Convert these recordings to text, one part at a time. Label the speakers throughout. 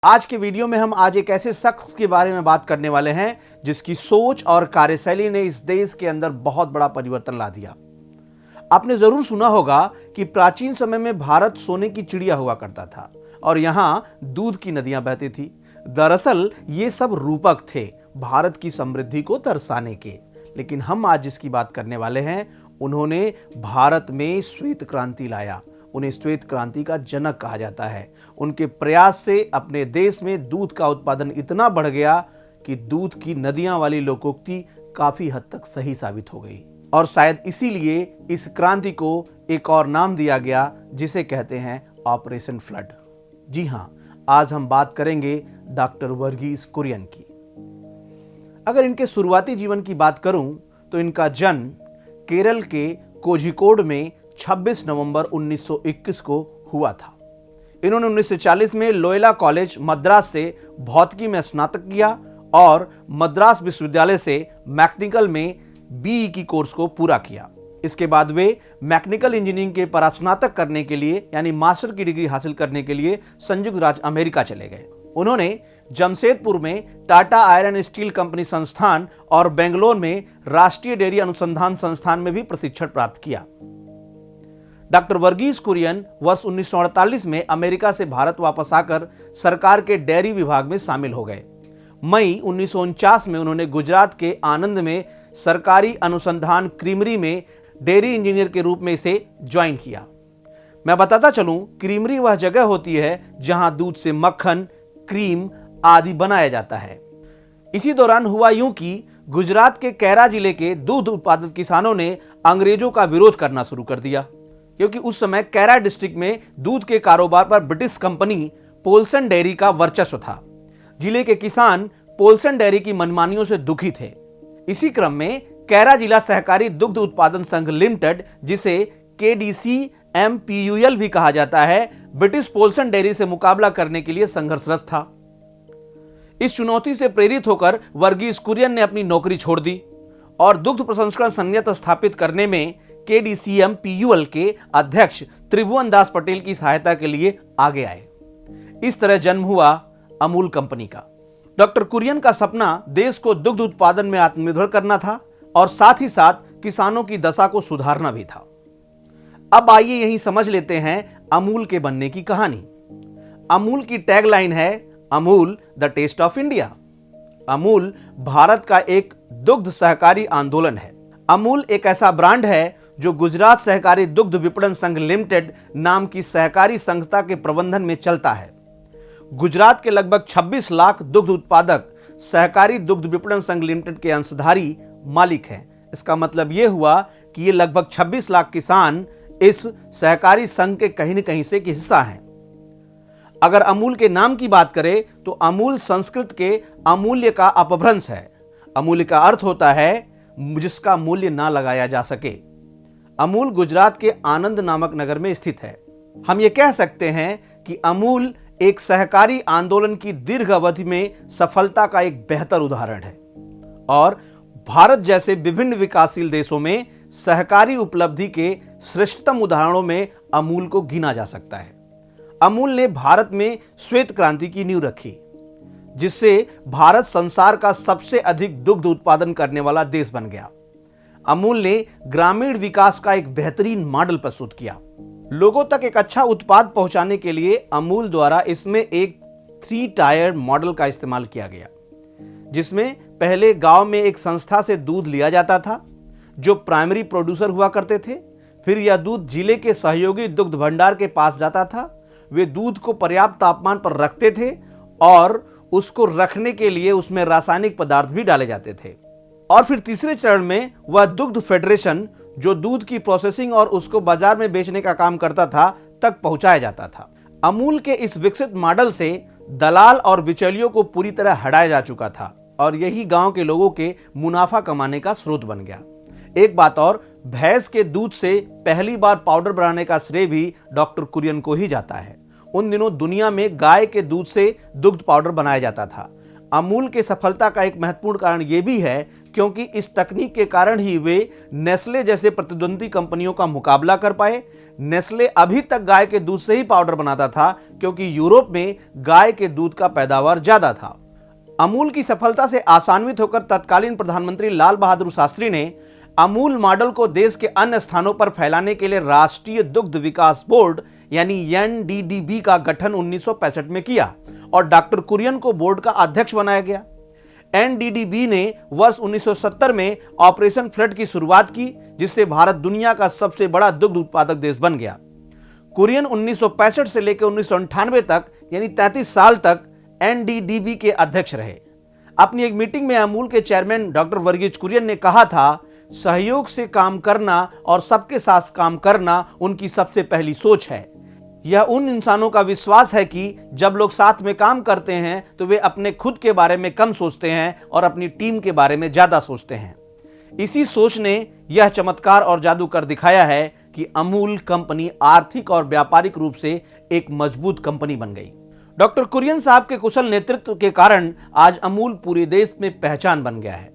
Speaker 1: आज के वीडियो में हम आज एक ऐसे शख्स के बारे में बात करने वाले हैं जिसकी सोच और कार्यशैली ने इस देश के अंदर बहुत बड़ा परिवर्तन ला दिया। आपने जरूर सुना होगा कि प्राचीन समय में भारत सोने की चिड़िया हुआ करता था और यहां दूध की नदियां बहती थी। दरअसल ये सब रूपक थे भारत की समृद्धि को दर्शाने के, लेकिन हम आज जिसकी बात करने वाले हैं उन्होंने भारत में श्वेत क्रांति लाया। उन्हें श्वेत क्रांति का जनक कहा जाता है। उनके प्रयास से अपने देश में दूध का उत्पादन इतना बढ़ गया कि दूध की नदियां वाली लोकोक्ति काफी हद तक सही साबित हो गई और शायद इसीलिए इस क्रांति को एक और नाम दिया गया जिसे कहते हैं ऑपरेशन फ्लड। जी हां, आज हम बात करेंगे डॉक्टर वर्गीस कुरियन की। अगर इनके शुरुआती जीवन की बात करूं तो इनका जन्म केरल के कोझिकोड में 26 नवंबर 1921 को हुआ था। इन्होंने 1940 में लोयोला कॉलेज मद्रास से भौतिकी में स्नातक किया और मद्रास विश्वविद्यालय से मैकेनिकल में बीई की कोर्स को पूरा किया। इसके बाद वे मैकेनिकल इंजीनियरिंग के परास्नातक करने के लिए यानी मास्टर की डिग्री हासिल करने के लिए संयुक्त राज्य अमेरिका चले गए। उन्होंने जमशेदपुर में टाटा आयरन स्टील कंपनी संस्थान और बेंगलोर में राष्ट्रीय डेयरी अनुसंधान संस्थान में भी प्रशिक्षण प्राप्त किया। डॉक्टर वर्गीस कुरियन वर्ष 1948 में अमेरिका से भारत वापस आकर सरकार के डेयरी विभाग में शामिल हो गए। मई 1949 में उन्होंने गुजरात के आनंद में सरकारी अनुसंधान क्रीमरी में डेयरी इंजीनियर के रूप में इसे ज्वाइन किया। मैं बताता चलूं, क्रीमरी वह जगह होती है जहां दूध से मक्खन, क्रीम आदि बनाया जाता है। इसी दौरान हुआ यूं कि गुजरात के कैरा जिले के दूध उत्पादक किसानों ने अंग्रेजों का विरोध करना शुरू कर दिया, क्योंकि उस समय कैरा डिस्ट्रिक्ट में दूध के कारोबार पर ब्रिटिश कंपनी पोल्सन डेयरी का वर्चस्व था। जिले के किसान पोल्सन डेयरी की मनमानियों से दुखी थे। इसी क्रम में कैरा जिला सहकारी दुग्ध उत्पादन संघ लिमिटेड, जिसे KDCMPUL भी कहा जाता है, ब्रिटिश पोल्सन डेयरी से मुकाबला करने के लिए संघर्षरत था। इस चुनौती से प्रेरित होकर वर्गीस कुरियन ने अपनी नौकरी छोड़ दी और दुग्ध प्रसंस्करण संयंत्र स्थापित करने में KDCMPUL के अध्यक्ष त्रिभुवन दास पटेल की सहायता के लिए आगे आए। इस तरह जन्म हुआ अमूल कंपनी का। डॉक्टर कुरियन का सपना देश को दुग्ध उत्पादन में आत्मनिर्भर करना था और साथ ही साथ किसानों की दशा को सुधारना भी था। अब आइए यहीं समझ लेते हैं अमूल के बनने की कहानी। अमूल की टैगलाइन है Amul the taste of India. Amul Bharat का एक दुग्ध सहकारी आंदोलन है। अमूल एक ऐसा ब्रांड है जो गुजरात सहकारी दुग्ध विपणन संघ लिमिटेड नाम की सहकारी संस्था के प्रबंधन में चलता है। गुजरात के लगभग 26 लाख दुग्ध उत्पादक सहकारी दुग्ध विपणन संघ लिमिटेड के अंशधारी मालिक हैं। इसका मतलब यह हुआ कि ये लगभग 26 लाख किसान इस सहकारी संघ के कहीं न कहीं से एक हिस्सा हैं। अगर अमूल के नाम की बात करें तो अमूल संस्कृत के अमूल्य का अपभ्रंश है। अमूल्य का अर्थ होता है जिसका मूल्य ना लगाया जा सके। अमूल गुजरात के आनंद नामक नगर में स्थित है। हम ये कह सकते हैं कि अमूल एक सहकारी आंदोलन की दीर्घ अवधि में सफलता का एक बेहतर उदाहरण है और भारत जैसे विभिन्न विकासशील देशों में सहकारी उपलब्धि के श्रेष्ठतम उदाहरणों में अमूल को गिना जा सकता है। अमूल ने भारत में श्वेत क्रांति की नींव रखी, जिससे भारत संसार का सबसे अधिक दुग्ध उत्पादन करने वाला देश बन गया। अमूल ने ग्रामीण विकास का एक बेहतरीन मॉडल प्रस्तुत किया। लोगों तक एक अच्छा उत्पाद पहुंचाने के लिए अमूल द्वारा इसमें एक 3 टायर मॉडल का इस्तेमाल किया गया, जिसमें पहले गांव में एक संस्था से दूध लिया जाता था जो प्राइमरी प्रोड्यूसर हुआ करते थे। फिर यह दूध जिले के सहयोगी दुग्ध भंडार के पास जाता था। वे दूध को पर्याप्त तापमान पर रखते थे और उसको रखने के लिए उसमें रासायनिक पदार्थ भी डाले जाते थे। और फिर तीसरे चरण में वह दुग्ध फेडरेशन, जो दूध की प्रोसेसिंग और उसको बाजार में बेचने का काम करता था, तक पहुंचाया जाता था। अमूल के इस विकसित मॉडल से दलाल और बिचौलियों को पूरी तरह हटाया जा चुका था और यही गांव के लोगों के मुनाफा कमाने का स्रोत बन गया। एक बात और, भैंस के दूध से पहली बार पाउडर बनाने का श्रेय भी डॉक्टर कुरियन को ही जाता है। उन दिनों दुनिया में गाय के दूध से दुग्ध पाउडर बनाया जाता था। अमूल के सफलता का एक महत्वपूर्ण कारण यह भी है क्योंकि इस तकनीक के कारण ही वे नेस्ले जैसे प्रतिद्वंदी कंपनियों का मुकाबला कर पाए। नेस्ले अभी तक गाय के दूध से ही पाउडर बनाता था क्योंकि यूरोप में गाय के दूध का पैदावार ज्यादा था। अमूल की सफलता से आसान्वित होकर तत्कालीन प्रधानमंत्री लाल बहादुर शास्त्री ने अमूल मॉडल को देश के अन्य स्थानों पर फैलाने के लिए राष्ट्रीय दुग्ध विकास बोर्ड यानी एनडीडीबी का गठन 1965 में किया और डॉक्टर कुरियन को बोर्ड का अध्यक्ष बनाया गया। एनडीडीबी ने वर्ष 1970 में ऑपरेशन फ्लड की शुरुआत की, जिससे भारत दुनिया का सबसे बड़ा दुग्ध उत्पादक देश बन गया। कुरियन 1965 से लेकर 1998 तक यानी 33 साल तक एनडीडीबी के अध्यक्ष रहे। अपनी एक मीटिंग में अमूल के चेयरमैन डॉक्टर वर्गीज कुरियन ने कहा था, सहयोग से काम करना और सबके साथ काम करना उनकी सबसे पहली सोच है। यह उन इंसानों का विश्वास है कि जब लोग साथ में काम करते हैं तो वे अपने खुद के बारे में कम सोचते हैं और अपनी टीम के बारे में ज्यादा सोचते हैं। इसी सोच ने यह चमत्कार और जादू कर दिखाया है कि अमूल कंपनी आर्थिक और व्यापारिक रूप से एक मजबूत कंपनी बन गई। डॉक्टर कुरियन साहब के कुशल नेतृत्व के कारण आज अमूल पूरे देश में पहचान बन गया है।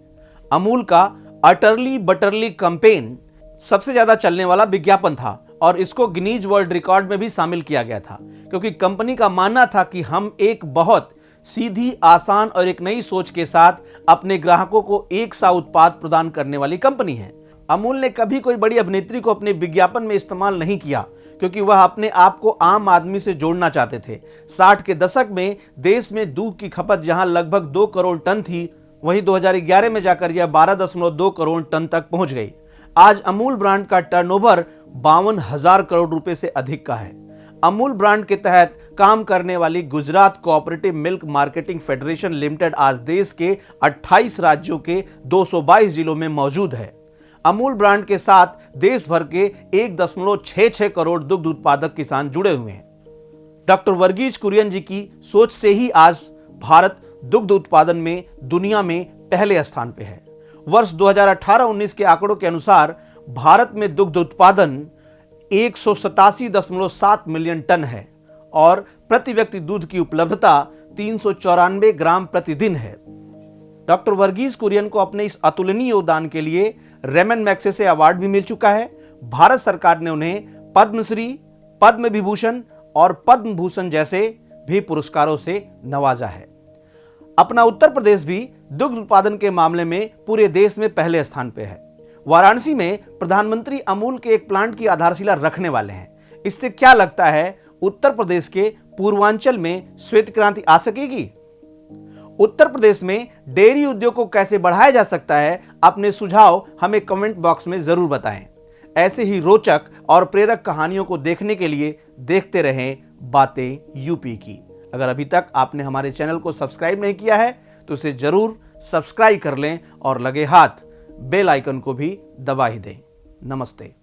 Speaker 1: अमूल का अटरली बटरली कैंपेन सबसे ज्यादा चलने वाला विज्ञापन था और इसको गिनीज वर्ल्ड रिकॉर्ड में भी शामिल किया गया था, क्योंकि कंपनी का मानना था कि हम एक बहुत सीधी, आसान और एक नई सोच के साथ अपने ग्राहकों को एक सा उत्पाद प्रदान करने वाली कंपनी है। अमूल ने कभी कोई बड़ी अभिनेत्री को अपने विज्ञापन में इस्तेमाल नहीं किया, क्योंकि वह अपने आप को आम आदमी से जोड़ना चाहते थे। 60 के दशक में देश में दूध की खपत जहां लगभग 2 करोड़ टन थी, वहीं 2011 में जाकर यह 12.2 करोड़ टन तक पहुंच गई। आज अमूल ब्रांड का टर्नओवर 52,000 करोड़ रुपए से अधिक का है। अमूल ब्रांड के तहत काम करने वाली Gujarat cooperative milk marketing federation limited आज देश के 28 राज्यों के 222 जिलों में मौजूद है। अमूल ब्रांड के साथ देश भर के 1.66 करोड़ दुग्ध उत्पादक किसान जुड़े हुए हैं। डॉक्टर वर्गीज कुरियन जी की सोच से ही आज भारत दुग्ध उत्पादन में दुनिया में पहले स्थान पे है। वर्ष 2018-19 के आंकड़ों के अनुसार भारत में दुग्ध उत्पादन 187.7 मिलियन टन है और प्रति व्यक्ति दूध की उपलब्धता 394 ग्राम प्रतिदिन है। डॉक्टर वर्गीज कुरियन को अपने इस अतुलनीय योगदान के लिए रेमन मैग्सेसे अवार्ड भी मिल चुका है। भारत सरकार ने उन्हें पद्मश्री, पद्म विभूषण और पद्म भूषण जैसे भी पुरस्कारों से नवाजा है। अपना उत्तर प्रदेश भी दुग्ध उत्पादन के मामले में पूरे देश में पहले स्थान पे है। वाराणसी में प्रधानमंत्री अमूल के एक प्लांट की आधारशिला रखने वाले हैं। इससे क्या लगता है, उत्तर प्रदेश के पूर्वांचल में श्वेत क्रांति आ सकेगी? उत्तर प्रदेश में डेयरी उद्योग को कैसे बढ़ाया जा सकता है? अपने सुझाव हमें कमेंट बॉक्स में जरूर बताएं। ऐसे ही रोचक और प्रेरक कहानियों को देखने के लिए देखते रहें बातें यूपी की। अगर अभी तक आपने हमारे चैनल को सब्सक्राइब नहीं किया है तो इसे जरूर सब्सक्राइब कर लें और लगे हाथ बेल आइकन को भी दबा ही दें। नमस्ते।